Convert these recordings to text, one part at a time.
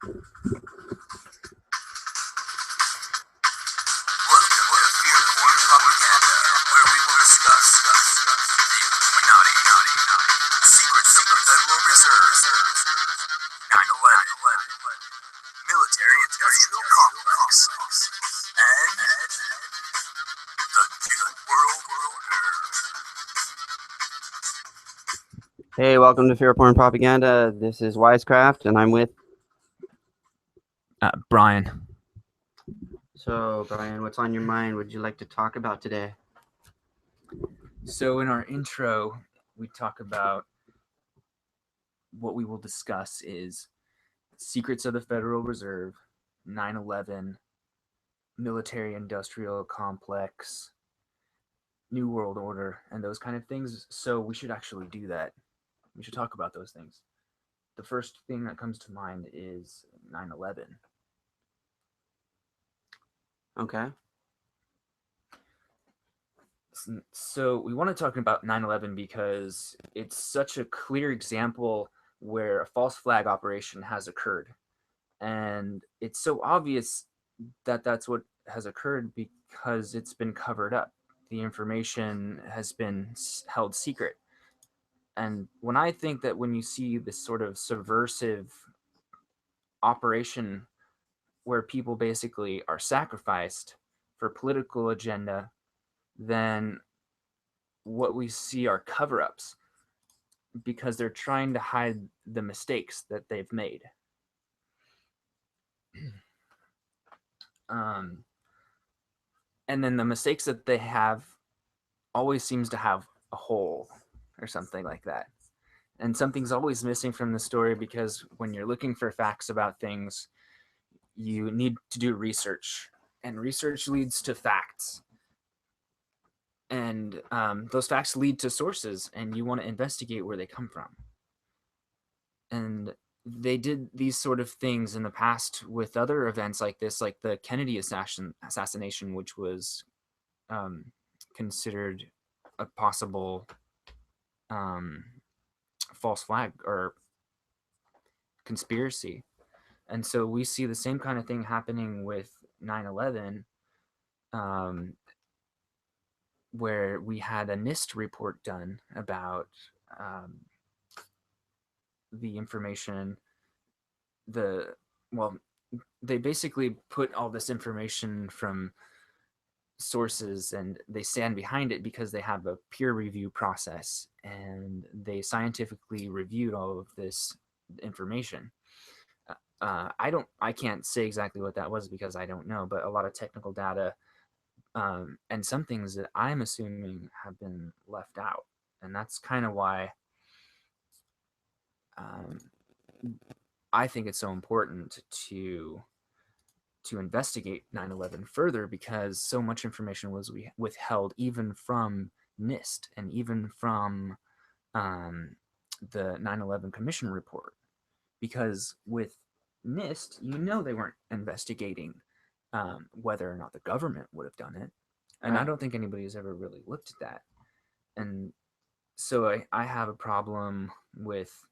Welcome to Fear Porn Propaganda, where we will discuss the Illuminati, secrets of the Federal Reserve, 9/11, military-industrial complex, and the New World Order. Hey, welcome to Fear Porn Propaganda. This is Wisecraft, and I'm with. Brian. So, Brian, what's on your mind? What would you like to talk about today? So in our intro, we talk about what we will discuss is secrets of the Federal Reserve, 9/11, military-industrial complex, New World Order, and those kind of things. So we should actually do that. We should talk about those things. The first thing that comes to mind is 9/11. Okay. So we want to talk about 9/11 because it's such a clear example where a false flag operation has occurred. And it's so obvious that that's what has occurred because it's been covered up. The information has been held secret. And when I think that when you see this sort of subversive operation where people basically are sacrificed for political agenda, then what we see are cover-ups because they're trying to hide the mistakes that they've made. And then the mistakes that they have always seems to have a hole or something like that. And something's always missing from the story because when you're looking for facts about things, you need to do research. And research leads to facts. And those facts lead to sources, and you want to investigate where they come from. And they did these sort of things in the past with other events like this, like the Kennedy assassination, which was considered a possible false flag or conspiracy. And so we see the same kind of thing happening with 9/11, where we had a NIST report done about the information. They basically put all this information from sources and they stand behind it because they have a peer review process and they scientifically reviewed all of this information. I can't say exactly what that was because I don't know, but a lot of technical data and some things that I'm assuming have been left out, and that's kind of why I think it's so important to investigate 9/11 further because so much information was withheld even from NIST and even from the 9/11 Commission report. Because with NIST, they weren't investigating whether or not the government would have done it. And I don't think anybody has ever really looked at that. And so I have a problem with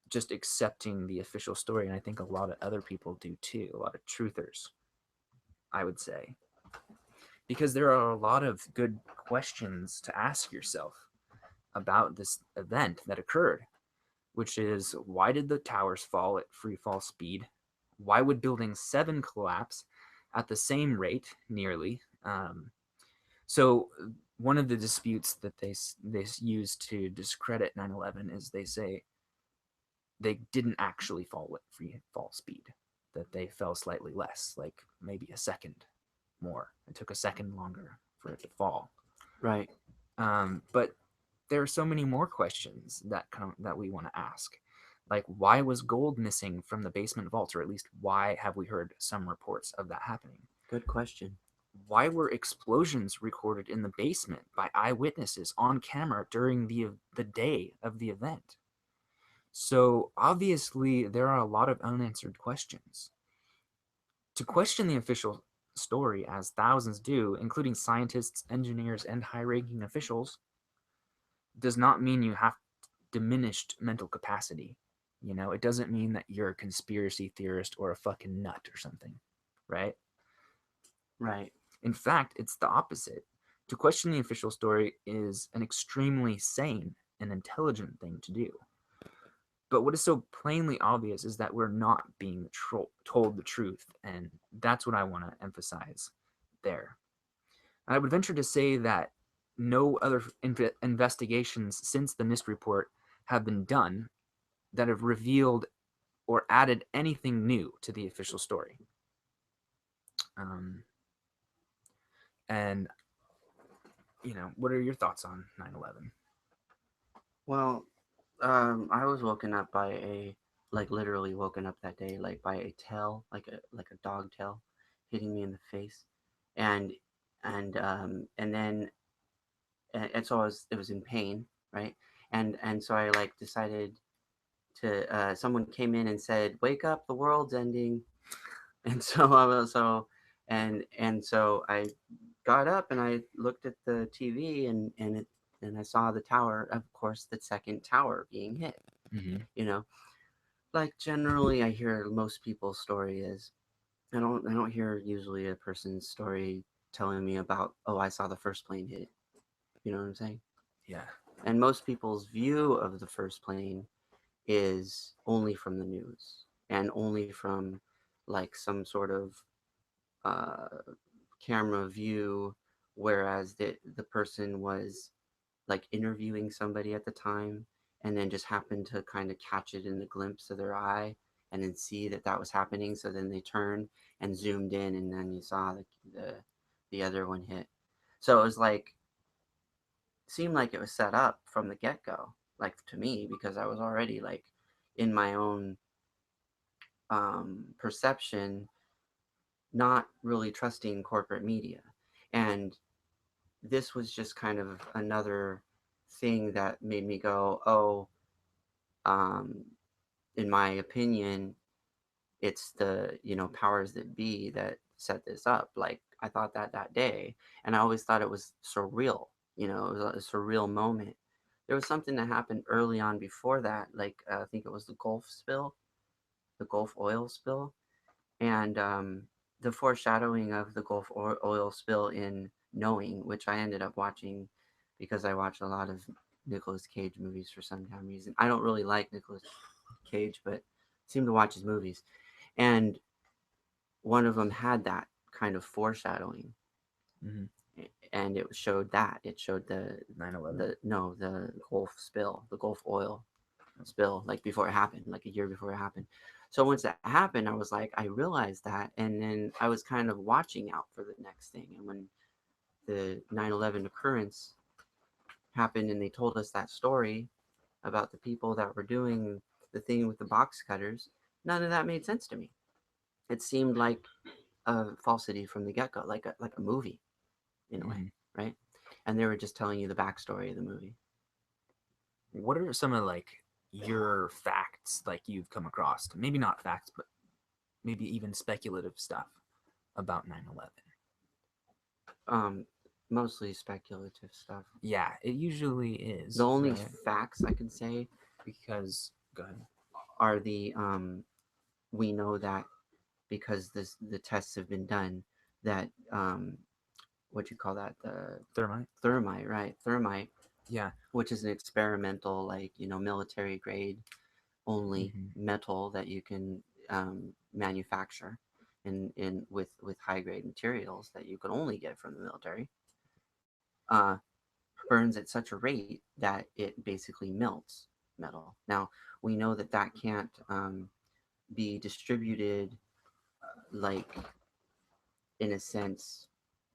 just accepting the official story, and I think a lot of other people do too, a lot of truthers, I would say. Because there are a lot of good questions to ask yourself about this event that occurred, which is, why did the towers fall at free fall speed? Why would Building 7 collapse at the same rate, nearly? So one of the disputes that they use to discredit 9/11 is they say they didn't actually fall at free fall speed, that they fell slightly less, like maybe a second more. It took a second longer for it to fall. Right. But there are so many more questions that we want to ask. Like, why was gold missing from the basement vaults, or at least why have we heard some reports of that happening? Good question. Why were explosions recorded in the basement by eyewitnesses on camera during the day of the event? So obviously there are a lot of unanswered questions. To question the official story, as thousands do, including scientists, engineers, and high-ranking officials, does not mean you have diminished mental capacity. You know, it doesn't mean that you're a conspiracy theorist or a fucking nut or something, right? Right. In fact, it's the opposite. To question the official story is an extremely sane and intelligent thing to do. But what is so plainly obvious is that we're not being told the truth, and that's what I want to emphasize there. And I would venture to say that no other investigations since the NIST report have been done that have revealed or added anything new to the official story. And, you know, what are your thoughts on 9/11? Well, I was woken up by literally woken up that day, like by a tail, like a dog tail, hitting me in the face, and and then and so it was in pain, right? And so I like decided to someone came in and said, "Wake up, the world's ending," and so I was so and so I got up and I looked at the TV and I saw the tower, of course, the second tower being hit. Mm-hmm. You know, like generally, I hear most people's story is I don't hear usually a person's story telling me about, oh, I saw the first plane hit. You know what I'm saying? Yeah. And most people's view of the first plane is only from the news and only from like some sort of uh, camera view, whereas the person was like interviewing somebody at the time and then just happened to kind of catch it in the glimpse of their eye and then see that that was happening. So then they turned and zoomed in and then you saw the other one hit. So it was like, seemed like it was set up from the get-go, like to me, because I was already like in my own perception, not really trusting corporate media. And this was just kind of another thing that made me go, oh, um, in my opinion, it's the, you know, powers that be that set this up. Like I thought that day, and I always thought it was surreal. You know, it was a surreal moment. There was something that happened early on before that, like I think it was the Gulf spill, the Gulf oil spill, and the foreshadowing of the Gulf oil spill in Knowing, which I ended up watching because I watched a lot of Nicolas Cage movies for some damn reason. I don't really like Nicolas Cage, but seem to watch his movies, and one of them had that kind of foreshadowing, Mm-hmm. and it showed that it showed 9/11. the Gulf spill, the Gulf oil spill, like before it happened, like a year before it happened. So once that happened, I was like, I realized that, and then I was kind of watching out for the next thing. And when the 9/11 occurrence happened, and they told us that story about the people that were doing the thing with the box cutters, none of that made sense to me. It seemed like a falsity from the get go, like a movie in a way, right? And they were just telling you the backstory of the movie. What are some of like your facts like you've come across? Maybe not facts, but maybe even speculative stuff about 9/11. Mostly speculative stuff. Yeah, it usually is. The only right? facts I can say Because go ahead. are the we know that because the tests have been done that what you call that, the Thermite. thermite, right? Thermite, Yeah. which is an experimental, like, you know, military grade only metal that you can manufacture in with high grade materials that you can only get from the military, uh, burns at such a rate that it basically melts metal. Now we know that that can't be distributed, like, in a sense,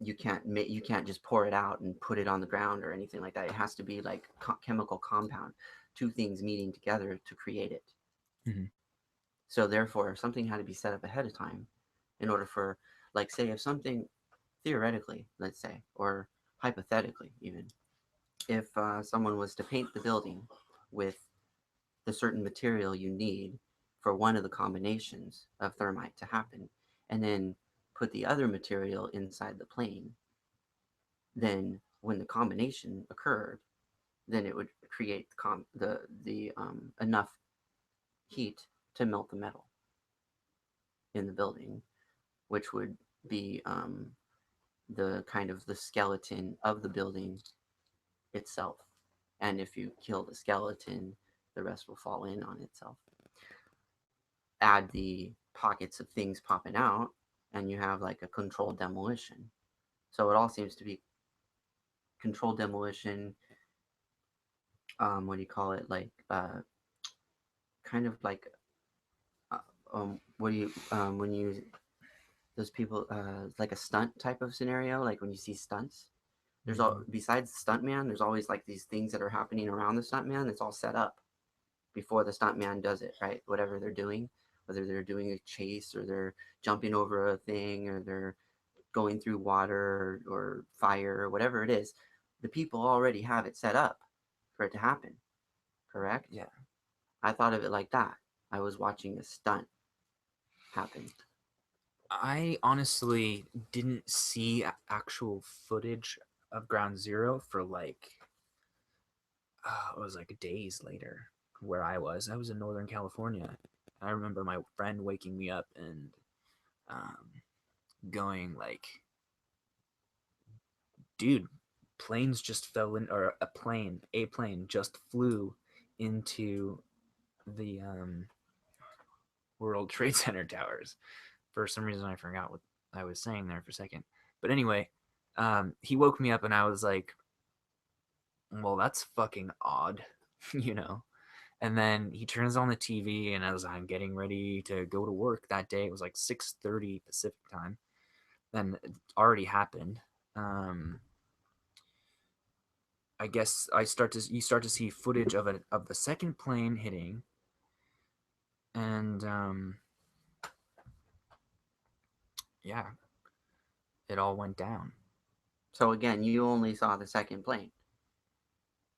you can't just pour it out and put it on the ground or anything like that. It has to be like chemical compound, two things meeting together to create it. Mhm. So therefore, something had to be set up ahead of time in order for, like, say, if something, theoretically, let's say, or hypothetically even, if someone was to paint the building with the certain material you need for one of the combinations of thermite to happen, and then put the other material inside the plane, then when the combination occurred, then it would create the enough heat to melt the metal in the building, which would be the kind of the skeleton of the building itself. And if you kill the skeleton, the rest will fall in on itself. Add the pockets of things popping out, and you have like a controlled demolition. So it all seems to be controlled demolition. What do you call it? Like, kind of like, what do you, when you, those people, like a stunt type of scenario, like when you see stunts. There's all, besides the stuntman, there's always like these things that are happening around the stuntman. It's all set up before the stuntman does it, right? Whatever they're doing, whether they're doing a chase or they're jumping over a thing or they're going through water or fire or whatever it is, the people already have it set up for it to happen, correct? Yeah. I thought of it like that. I was watching a stunt happen. I honestly didn't see actual footage of Ground Zero for like, it was like days later where I was. I was in Northern California. I remember my friend waking me up and going like, dude, planes just fell in, or a plane just flew into the World Trade Center towers. For some reason, I forgot what I was saying there for a second. But anyway, he woke me up and I was like, well, that's fucking odd, you know? And then he turns on the TV, and as I'm getting ready to go to work that day, it was like 6:30 Pacific time. Then it already happened. I guess you start to see footage of the second plane hitting, and yeah, it all went down. So again, you only saw the second plane.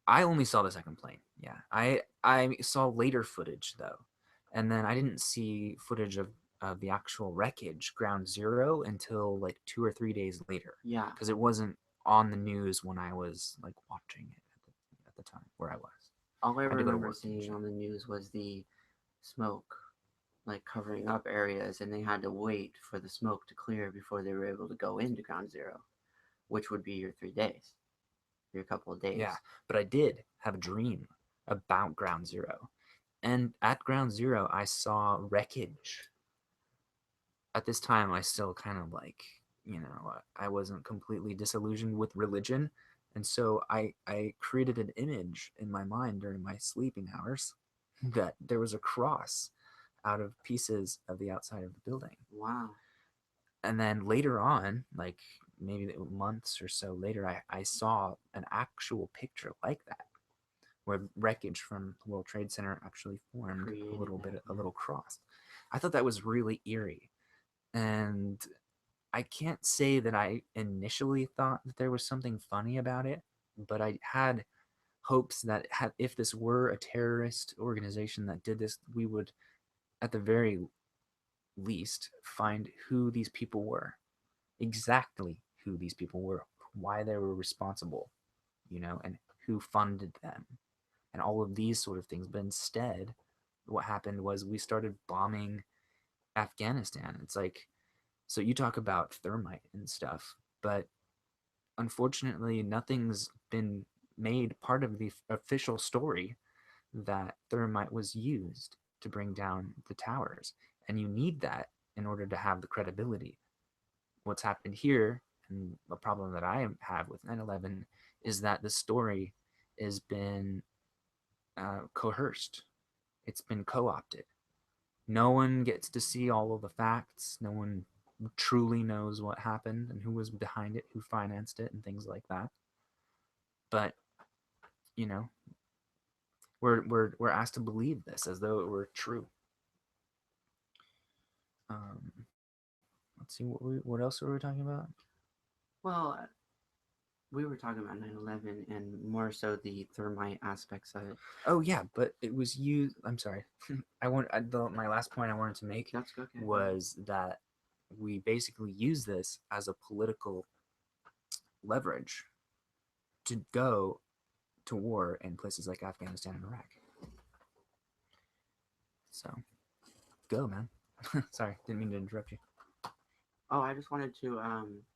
I only saw the second plane. Yeah, I saw later footage though, and then I didn't see footage of the actual wreckage, Ground Zero, until like 2 or 3 days later. Yeah, because it wasn't on the news when I was like watching it at the time where I was. all I had to go to remember work and seeing shit. on the news was the smoke, like covering up areas, and they had to wait for the smoke to clear before they were able to go into Ground Zero, which would be your 3 days, your couple of days. Yeah, but I did have a dream about Ground Zero, and at Ground Zero I saw wreckage. At this time, I still kind of like, I wasn't completely disillusioned with religion, and so I created an image in my mind during my sleeping hours that there was a cross out of pieces of the outside of the building. Wow. And then later on, like maybe months or so later, I saw an actual picture like that, where wreckage from the World Trade Center actually formed a little cross. I thought that was really eerie. And I can't say that I initially thought that there was something funny about it, but I had hopes that if this were a terrorist organization that did this, we would, at the very least, find who these people were, exactly who these people were, why they were responsible, and who funded them, and all of these sort of things. But instead, what happened was we started bombing Afghanistan. It's like, so you talk about thermite and stuff, but unfortunately, nothing's been made part of the official story that thermite was used to bring down the towers. And you need that in order to have the credibility. What's happened here, and the problem that I have with 9/11, is that the story has been coerced. It's been co-opted. No one gets to see all of the facts. No one truly knows what happened and who was behind it, who financed it, and things like that. But we're asked to believe this as though it were true. Let's see, what else were we talking about? Well, we were talking about 9/11 and more so the thermite aspects of it. Oh yeah, but it was used. I'm sorry. My last point I wanted to make was that we basically use this as a political leverage to go to war in places like Afghanistan and Iraq. So go, man. Sorry, didn't mean to interrupt you. Oh, I just wanted to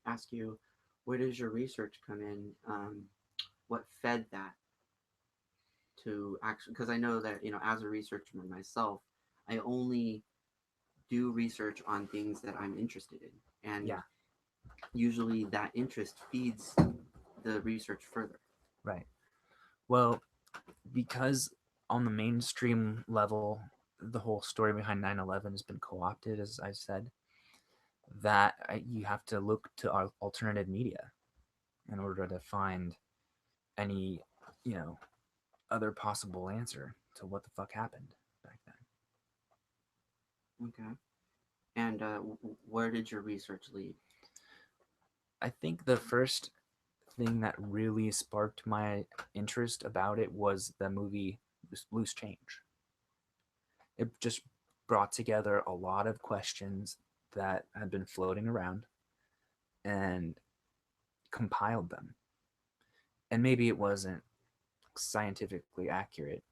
ask you, where does your research come in? What fed that to actually? Because I know that as a researcher myself, I only do research on things that I'm interested in, and Yeah, usually that interest feeds the research further. right. Well, because on the mainstream level, the whole story behind 9/11 has been co-opted, as I said, that you have to look to alternative media in order to find any, you know, other possible answer to what the fuck happened back then. Okay. And where did your research lead? I think the first thing that really sparked my interest about it was the movie Loose Change. It just brought together a lot of questions that had been floating around and compiled them. And maybe it wasn't scientifically accurate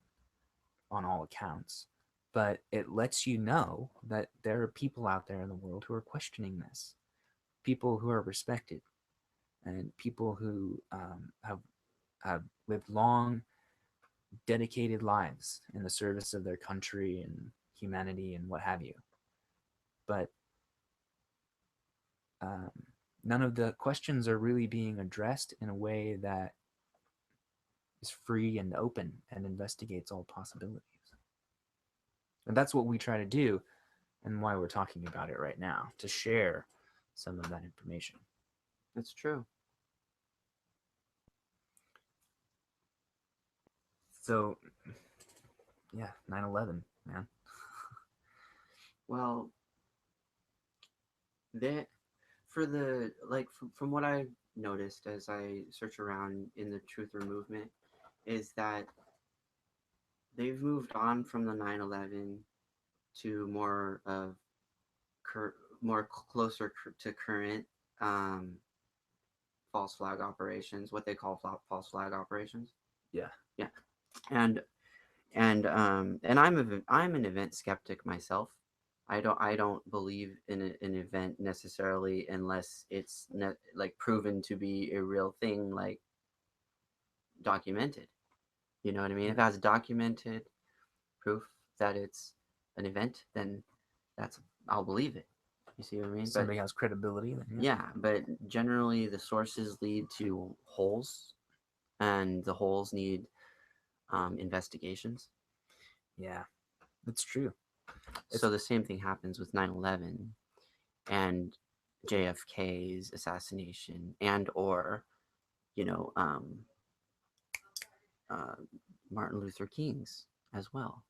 on all accounts, but it lets you know that there are people out there in the world who are questioning this, people who are respected, and people who have lived long, dedicated lives in the service of their country and humanity and what have you. But um, none of the questions are really being addressed in a way that is free and open and investigates all possibilities. And that's what we try to do, and why we're talking about it right now, to share some of that information. That's true. So, yeah, 9/11, man. Well, that for the from what I've noticed as I search around in the truther movement is that they've moved on from the 9/11 to more of more closer to current um, false flag operations, what they call false flag operations. Yeah. Yeah, and and I'm an event skeptic myself. I don't believe in an event necessarily unless it's like proven to be a real thing, like documented. You know what I mean? If it has documented proof that it's an event, then that's I'll believe it. You see what I mean? Somebody has credibility, then Yeah, but generally the sources lead to holes, and the holes need investigations. Yeah, that's true. So the same thing happens with 9/11 and JFK's assassination, and or you know um, uh, Martin Luther King's as well.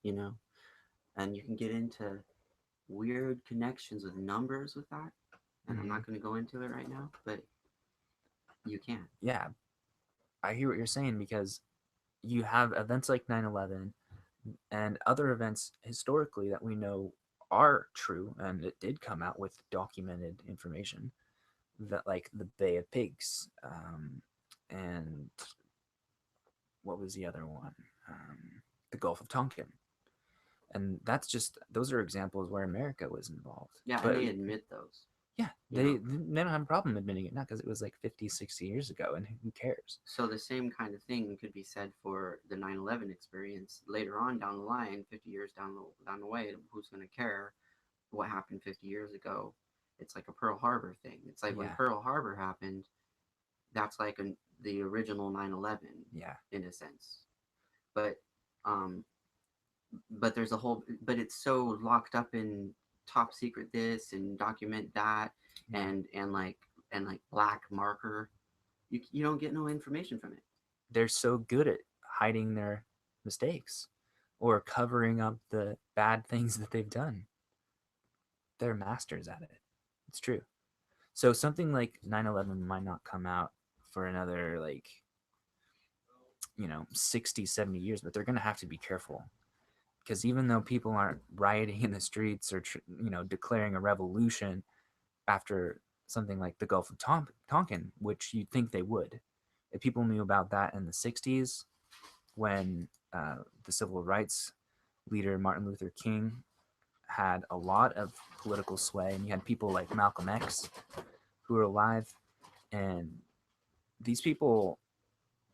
And you can get into weird connections with numbers with that, and I'm not going to go into it right now, but you can. Yeah, I hear what you're saying, because you have events like 9/11 and other events historically that we know are true, and it did come out with documented information, that like the Bay of Pigs, and what was the other one? The Gulf of Tonkin. And that's just, those are examples where America was involved. Yeah, But and they admit those. yeah, they don't have a problem admitting it now, because it was like 50, 60 years ago, and who cares? So the same kind of thing could be said for the 9/11 experience later on down the line, 50 years down the way. Who's going to care what happened 50 years ago? It's like a Pearl Harbor thing. It's like when Pearl Harbor happened, that's like the original 9/11. Yeah. In a sense. But um there's a whole, but it's so locked up in top secret this and document that, and like black marker, you don't get no information from it. They're so good at hiding their mistakes or covering up the bad things that they've done. They're masters at it. It's true. So something like 9/11 might not come out for another, like, 60, 70 years, but they're going to have to be careful, because even though people aren't rioting in the streets or declaring a revolution after something like the Gulf of Tonkin, which you'd think they would, if people knew about that in the 60s, when the civil rights leader Martin Luther King had a lot of political sway, and you had people like Malcolm X who were alive, and these people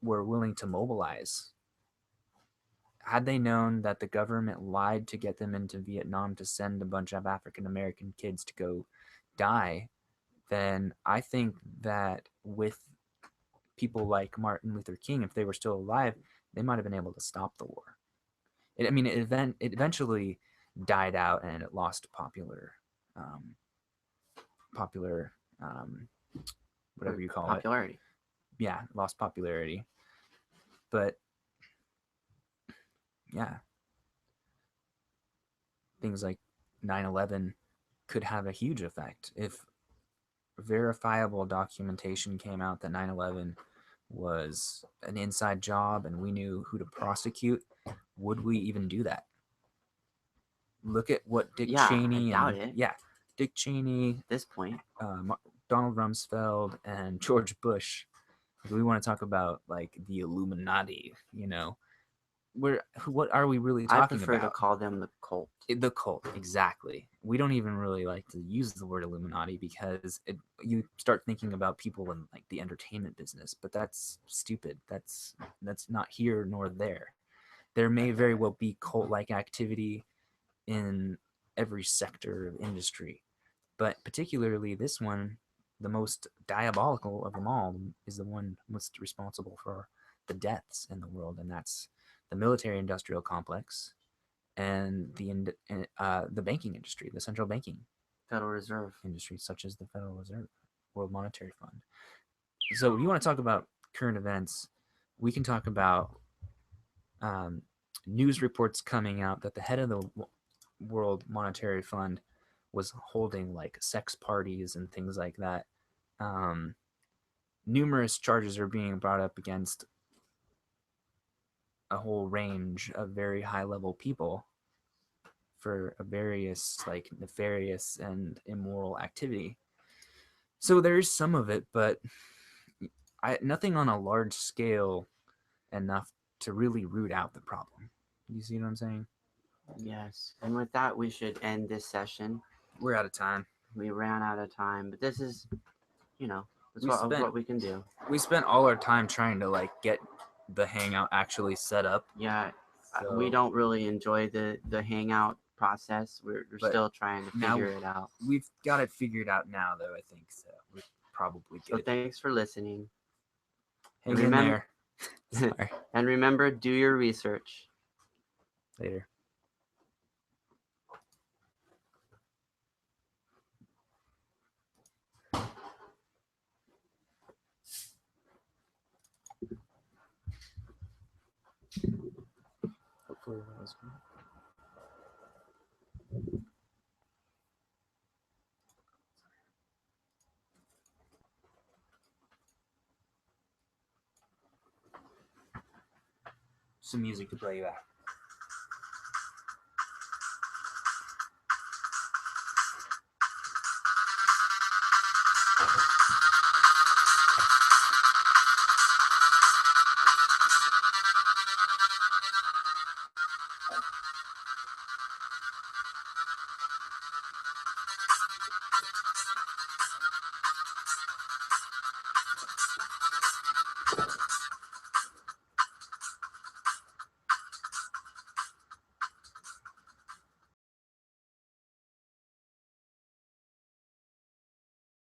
were willing to mobilize. Had they known that the government lied to get them into Vietnam to send a bunch of African American kids to go die, then I think that with people like Martin Luther King, if they were still alive, they might have been able to stop the war. It eventually died out and it lost um, popular, whatever you call Popularity. it. Yeah, lost popularity. But yeah, things like 9/11 could have a huge effect if verifiable documentation came out that 9/11 was an inside job and we knew who to prosecute. Would we even do that? Look at what Dick Cheney I doubt it. Yeah, Dick Cheney, At this point, Donald Rumsfeld, and George Bush. We want to talk about like the Illuminati, what are we really talking I prefer about? to call them the cult. The cult, exactly. We don't even really like to use the word Illuminati because you start thinking about people in like the entertainment business, but that's stupid. That's not here nor there. There may very well be cult-like activity in every sector of industry, but particularly this one, the most diabolical of them all, is the one most responsible for the deaths in the world, and that's the military-industrial complex and the banking industry, the central banking Federal Reserve industry, such as the Federal Reserve, World Monetary Fund. So if you want to talk about current events, we can talk about news reports coming out that the head of the World Monetary Fund was holding like sex parties and things like that. Numerous charges are being brought up against a whole range of very high level people for a various like nefarious and immoral activity. So there's some of it, but nothing on a large scale enough to really root out the problem. You see what I'm saying? Yes. And with that, we should end this session. We're out of time. We ran out of time, but this is, what we can do. We spent all our time trying to like get the Hangout actually set up. Yeah. So, we don't really enjoy the Hangout process. We're still trying to figure it out. We've got it figured out now, though, I think. So we're probably good. So thanks for listening. Hang in there. Sorry. And remember, do your research. Later. Hopefully that was good. Some music to play you out.